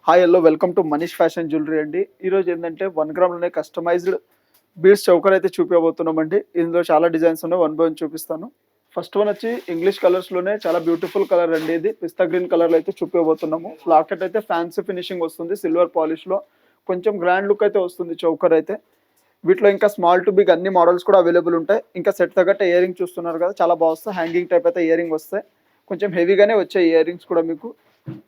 Hi hello welcome to Manish fashion jewellery అండి. ఈరోజు ఏంటంటే 1 గ్రామ్లోనే కస్టమైజ్డ్ బీడ్స్ చౌకర్ అయితే చూపించబోతున్నామండి. ఇందులో చాలా డిజైన్స్ ఉన్నాయి, వన్ బై వన్ చూపిస్తాను. ఫస్ట్ వన్ వచ్చి ఇంగ్లీష్ కలర్స్లోనే చాలా బ్యూటిఫుల్ కలర్ అండి. ఇది పిస్తా గ్రీన్ కలర్లో అయితే చూపించబోతున్నాము. లాకెట్ అయితే ఫ్యాన్సీ ఫినిషింగ్ వస్తుంది, సిల్వర్ పాలిష్లో కొంచెం గ్రాండ్ లుక్ అయితే వస్తుంది చౌకర్ అయితే. వీటిలో ఇంకా స్మాల్ టు బిగ్ అన్ని మోడల్స్ కూడా అవైలబుల్ ఉంటాయి. ఇంకా సెట్ తగ్గట్టు ఇయర్ రింగ్ చూస్తున్నారు కదా, చాలా బాగా వస్తాయి. హ్యాంగింగ్ టైప్ అయితే ఇయర్ రింగ్ వస్తాయి, కొంచెం హెవీగానే వచ్చాయి ఇయర్ రింగ్స్ కూడా మీకు.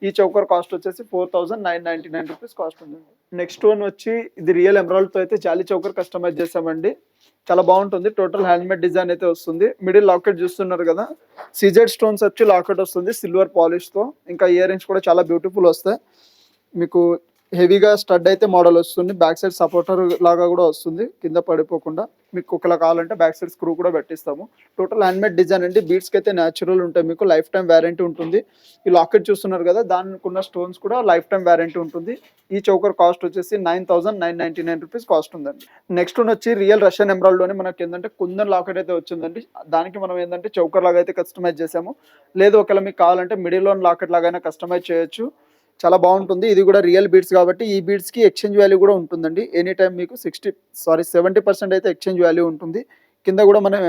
ఈ చౌకర్ కాస్ట్ వచ్చేసి 4999 రూపీస్ కాస్ట్ ఉంది. నెక్స్ట్ వన్ వచ్చి ఇది రియల్ ఎమరాల్డ్తో అయితే జాలీ చౌకర్ కస్టమైజ్ చేసామండి. చాలా బాగుంటుంది. టోటల్ హ్యాండ్మేడ్ డిజైన్ అయితే వస్తుంది. మిడిల్ లాకెట్ చూస్తున్నారు కదా, సిజెడ్ స్టోన్స్ వచ్చి లాకెట్ వస్తుంది సిల్వర్ పాలిష్తో. ఇంకా ఇయర్ రింగ్స్ కూడా చాలా బ్యూటిఫుల్ వస్తాయి మీకు. హెవీగా స్టడ్ అయితే మోడల్ వస్తుంది, బ్యాక్ సైడ్ సపోర్టర్ లాగా కూడా వస్తుంది, కింద పడిపోకుండా. మీకు ఒకలా కావాలంటే బ్యాక్ సైడ్ స్క్రూ కూడా పెట్టిస్తాము. టోటల్ హ్యాండ్మేడ్ డిజైన్ అండి. బీడ్స్కి అయితే న్యాచురల్ ఉంటాయి, మీకు లైఫ్ టైం వ్యారంటీ ఉంటుంది. ఈ లాకెట్ చూస్తున్నారు కదా, దానికి ఉన్న స్టోన్స్ కూడా లైఫ్ టైం వ్యారంటీ ఉంటుంది. ఈ చౌకర్ కాస్ట్ వచ్చేసి 9999 రూపీస్ కాస్ట్ ఉందండి. నెక్స్ట్ వన్ వచ్చి రియల్ రష్యన్ ఎమరాల్డ్లోనే మనకి ఏంటంటే కుందన్ లాకెట్ అయితే వచ్చిందండి. దానికి మనం ఏంటంటే చౌకర్ లాగా అయితే కస్టమైజ్ చేసాము. లేదు ఒకవేళ మీకు కావాలంటే మిడిల్ లోన్ లాకెట్ లాగైనా కస్టమైజ్ చేయొచ్చు. చాలా బాగుంటుంది. ఇది కూడా రియల్ బీడ్స్ కాబట్టి ఈ బీడ్స్కి ఎక్స్చేంజ్ వాల్యూ కూడా ఉంటుందండి. ఎనీ టైం మీకు 70% అయితే ఎక్స్చేంజ్ వాల్యూ ఉంటుంది. కింద కూడా మనం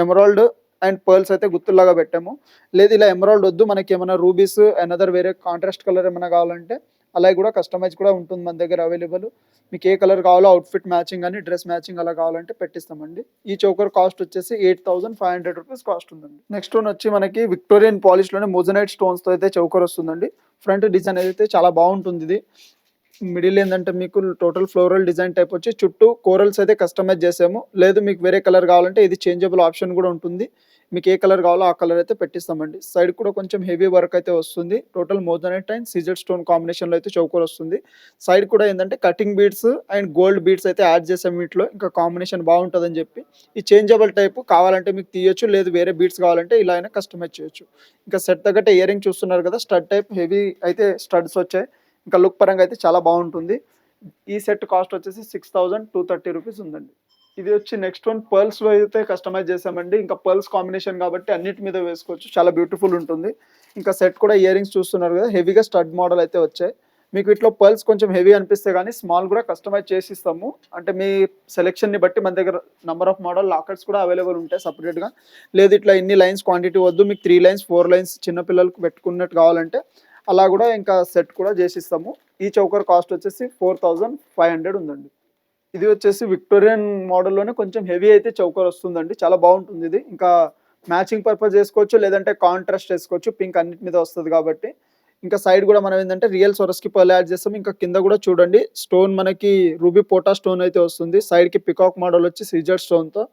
ఎమరాల్డ్ అండ్ పర్ల్స్ అయితే గుర్తులాగా పెట్టాము. లేదు ఇలా ఎమరాల్డ్ వద్దు, మనకి ఏమైనా రూబీస్ అనదర్ వేరే కాంట్రాస్ట్ కలర్ ఏమైనా కావాలంటే అలాగే కూడా కస్టమైజ్ కూడా ఉంటుంది మన దగ్గర అవైలబుల్. మీకు ఏ కలర్ కావాలో అవుట్ఫిట్ మ్యాచింగ్ అని డ్రెస్ మ్యాచింగ్ అలా కావాలంటే పెట్టిస్తామండి. ఈ చౌకర్ కాస్ట్ వచ్చేసి 8500 రూపీస్ కాస్ట్ ఉందండి. నెక్స్ట్ వన్ వచ్చి మనకి విక్టోరియన్ పాలిష్లోనే మోజనైట్ స్టోన్స్తో అయితే చౌకర్ వస్తుందండి. ఫ్రంట్ డిజైన్ అయితే చాలా బాగుంటుంది. ఇది మిడిల్ ఏంటంటే మీకు టోటల్ ఫ్లోరల్ డిజైన్ టైప్ వచ్చి చుట్టూ కోరల్స్ అయితే కస్టమైజ్ చేసాము. లేదు మీకు వేరే కలర్ కావాలంటే ఇది చేంజబుల్ ఆప్షన్ కూడా ఉంటుంది. మీకు ఏ కలర్ కావాలో ఆ కలర్ అయితే పెట్టిస్తామండి. సైడ్ కూడా కొంచెం హెవీ వర్క్ అయితే వస్తుంది. Total moissanite and CZ stone కాంబినేషన్లో అయితే చౌకర్ వస్తుంది. సైడ్ కూడా ఏంటంటే cutting beads and gold beads అయితే యాడ్ చేసాము వీటిలో. ఇంకా కాంబినేషన్ బాగుంటుందని చెప్పి ఈ చేంజబుల్ టైప్ కావాలంటే మీకు తీయొచ్చు, లేదు వేరే బీడ్స్ కావాలంటే ఇలా అయినా కస్టమైజ్ చేయొచ్చు. ఇంకా సెట్ తగ్గట్టు ఇయర్ రింగ్ చూస్తున్నారు కదా, స్టడ్ టైప్ హెవీ అయితే స్టడ్స్ వచ్చాయి. ఇంకా లుక్ పరంగా అయితే చాలా బాగుంటుంది. ఈ సెట్ కాస్ట్ వచ్చేసి 6230 రూపీస్ ఉందండి. ఇది వచ్చి నెక్స్ట్ వన్ పర్ల్స్లో అయితే కస్టమైజ్ చేసామండి. ఇంకా పర్ల్స్ కాంబినేషన్ కాబట్టి అన్నిటి మీద వేసుకోవచ్చు, చాలా బ్యూటిఫుల్ ఉంటుంది. ఇంకా సెట్ కూడా ఇయర్ రింగ్స్ చూస్తున్నారు కదా, హెవీగా స్టడ్ మోడల్ అయితే వచ్చాయి. మీకు వీటిలో పర్ల్స్ కొంచెం హెవీ అనిపిస్తే కానీ స్మాల్ కూడా కస్టమైజ్ చేసి ఇస్తాము. అంటే మీ సెలెక్షన్ని బట్టి మన దగ్గర నెంబర్ ఆఫ్ మోడల్ లాకెట్స్ కూడా అవైలబుల్ ఉంటాయి సపరేట్గా. లేదు ఇట్లా ఇన్ని లైన్స్ క్వాంటిటీ వద్దు, మీకు 3 లైన్స్ 4 లైన్స్ చిన్నపిల్లలకు పెట్టుకున్నట్టు కావాలంటే అలా కూడా ఇంకా సెట్ కూడా చేసిస్తాము. ఈ చౌకర్ కాస్ట్ వచ్చేసి 4500 ఉందండి. ఇది వచ్చేసి విక్టోరియన్ మోడల్లోనే కొంచెం హెవీ అయితే చౌకర్ వస్తుందండి. చాలా బాగుంటుంది ఇది. ఇంకా మ్యాచింగ్ పర్పస్ చేసుకోవచ్చు, లేదంటే కాంట్రాస్ట్ వేసుకోవచ్చు. పింక్ అన్నిటి మీద వస్తుంది కాబట్టి. ఇంకా సైడ్ కూడా మనం ఏంటంటే రియల్ సొరస్కి పర్ల్ యాడ్ చేస్తాం. ఇంకా కింద కూడా చూడండి స్టోన్ మనకి రూబీ పోటా స్టోన్ అయితే వస్తుంది. సైడ్కి పికాక్ మోడల్ వచ్చి సిజర్ స్టోన్తో.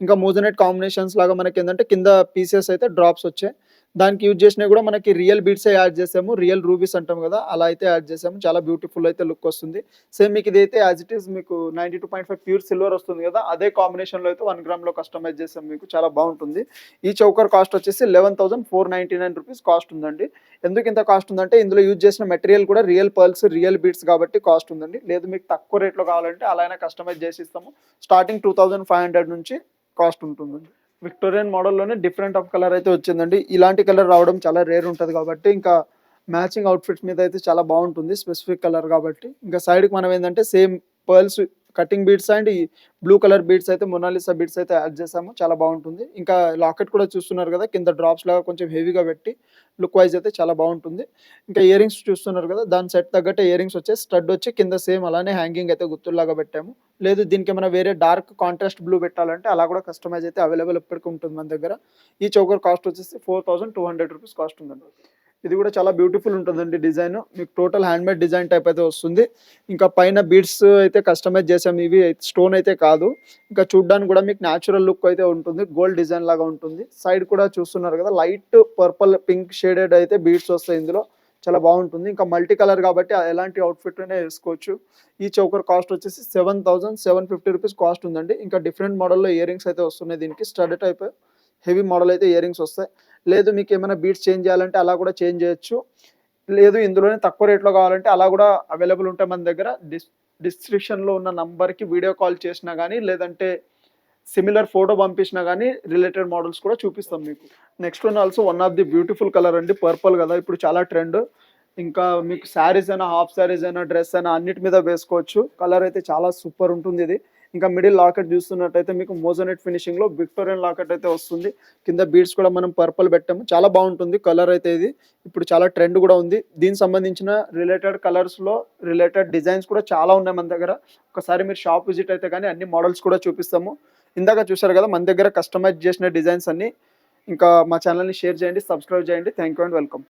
ఇంకా మోజనైట్ కాంబినేషన్స్ లాగా మనకి ఏంటంటే కింద పీసెస్ అయితే డ్రాప్స్ వచ్చాయి. దానికి యూజ్ చేసినవి కూడా మనకి రియల్ బీడ్సే యాడ్ చేసాము, రియల్ రూబీస్ అంటాం కదా అలా అయితే యాడ్ చేసాము. చాలా బ్యూటిఫుల్ అయితే లుక్ వస్తుంది. సేమ్ మీకు ఇదైతే యాజ్ ఇట్ ఈస్ మీకు 92.5 ప్యూర్ సిల్వర్ వస్తుంది కదా, అదే కాంబినేషన్లో అయితే 1 గ్రామ్లో కస్టమైజ్ చేసాం. మీకు చాలా బాగుంటుంది. ఈ చౌకర్ కాస్ట్ వచ్చేసి 11499 రూపీస్ కాస్ట్ ఉందండి. ఎందుకు ఇంత కాస్ట్ ఉందంటే ఇందులో యూజ్ చేసిన మెటీరియల్ కూడా రియల్ పర్ల్స్ రియల్ బీడ్స్ కాబట్టి కాస్ట్ ఉందండి. లేదు మీకు తక్కువ రేట్లో కావాలంటే అలా అయినా కస్టమైజ్ చేసి ఇస్తాము. స్టార్టింగ్ 2500 నుంచి కాస్ట్ ఉంటుందండి. విక్టోరియన్ మోడల్లోనే డిఫరెంట్ ఆఫ్ కలర్ అయితే వచ్చిందండి. ఇలాంటి కలర్ రావడం చాలా రేర్ ఉంటుంది కాబట్టి ఇంకా మ్యాచింగ్ అవుట్ఫిట్స్ మీద అయితే చాలా బాగుంటుంది, స్పెసిఫిక్ కలర్ కాబట్టి. ఇంకా సైడ్కి మనం ఏంటంటే same pearls cutting beads and ఈ బ్లూ కలర్ బీడ్స్ అయితే మొనాలిసా బీడ్స్ అయితే యాడ్ చేసాము. చాలా బాగుంటుంది. ఇంకా లాకెట్ కూడా చూస్తున్నారు కదా, కింద డ్రాప్స్ లాగా కొంచెం హెవీగా పెట్టి లుక్ వైజ్ అయితే చాలా బాగుంటుంది. ఇంకా ఇయర్ రింగ్స్ చూస్తున్నారు కదా, దాని సెట్ తగ్గట్టే ఇయర్ రింగ్స్ వచ్చి స్టడ్ వచ్చి కింద సేమ్ అలానే హ్యాంగింగ్ అయితే గుర్తుల్లాగా పెట్టాము. లేదు దీనికి ఏమైనా వేరే డార్క్ కాంట్రాస్ట్ బ్లూ పెట్టాలంటే అలా కూడా కస్టమైజ్ అయితే అవైలబుల్ ఎప్పటికీ ఉంటుంది మన దగ్గర. ఈ చౌకర్ కాస్ట్ వచ్చేసి 4200 రూపీస్ కాస్ట్ ఉందండి. ఇది కూడా చాలా బ్యూటిఫుల్ ఉంటుందండి డిజైన్. మీకు టోటల్ హ్యాండ్మేడ్ డిజైన్ టైప్ అయితే వస్తుంది. ఇంకా పైన బీడ్స్ అయితే కస్టమైజ్ చేసాము, ఇవి స్టోన్ అయితే కాదు. ఇంకా చూడ్డానికి కూడా మీకు న్యాచురల్ లుక్ అయితే ఉంటుంది, గోల్డ్ డిజైన్ లాగా ఉంటుంది. సైడ్ కూడా చూస్తున్నారు కదా, లైట్ పర్పుల్ పింక్ షేడెడ్ అయితే బీడ్స్ వస్తాయి ఇందులో. చాలా బాగుంటుంది. ఇంకా మల్టీ కలర్ కాబట్టి ఎలాంటి అవుట్ఫిట్ అయినా వేసుకోవచ్చు. ఈ చౌకర్ కాస్ట్ వచ్చేసి 7750 రూపీస్ కాస్ట్ ఉందండి. ఇంకా డిఫరెంట్ మోడల్లో ఇయర్ రింగ్స్ అయితే వస్తున్నాయి. దీనికి స్టడ్ టైప్ హెవీ మోడల్ అయితే ఇయర్ రింగ్స్ వస్తాయి. లేదు మీకు ఏమైనా బీడ్స్ చేంజ్ చేయాలంటే అలా కూడా చేంజ్ చేయొచ్చు. లేదు ఇందులోనే తక్కువ రేట్లో కావాలంటే అలా కూడా అవైలబుల్ ఉంటాయి మన దగ్గర. డిస్క్రిప్షన్లో ఉన్న నంబర్కి వీడియో కాల్ చేసినా కానీ, లేదంటే సిమిలర్ ఫోటో పంపించినా కానీ రిలేటెడ్ మోడల్స్ కూడా చూపిస్తాం మీకు. Next one also one of the beautiful colour అండి, పర్పుల్ కదా ఇప్పుడు చాలా ట్రెండ్. ఇంకా మీకు శారీస్ అయినా, హాఫ్ శారీస్ అయినా, డ్రెస్ అయినా అన్నిటి మీద వేసుకోవచ్చు. కలర్ అయితే చాలా సూపర్ ఉంటుంది ఇది. ఇంకా మిడిల్ లాకెట్ చూస్తున్నట్టయితే మీకు మోజోనెట్ ఫినిషింగ్‌లో విక్టోరియన్ లాకెట్ అయితే వస్తుంది. కింద బీడ్స్ కూడా మనం పర్పుల్ పెట్టాము. చాలా బాగుంటుంది కలర్ అయితే ఇది. ఇప్పుడు చాలా ట్రెండ్ కూడా ఉంది. దీనికి సంబంధించిన రిలేటెడ్ కలర్స్‌లో రిలేటెడ్ డిజైన్స్ కూడా చాలా ఉన్నాయి మన దగ్గర. ఒకసారి మీరు షాప్ విజిట్ అయితే గానీ అన్ని మోడల్స్ కూడా చూపిస్తాము. ఇందాక చూసారు కదా మన దగ్గర కస్టమైజ్ చేసిన డిజైన్స్ అన్నీ. ఇంకా మా ఛానెల్‌ని షేర్ చేయండి, సబ్స్క్రైబ్ చేయండి. Thank you and welcome.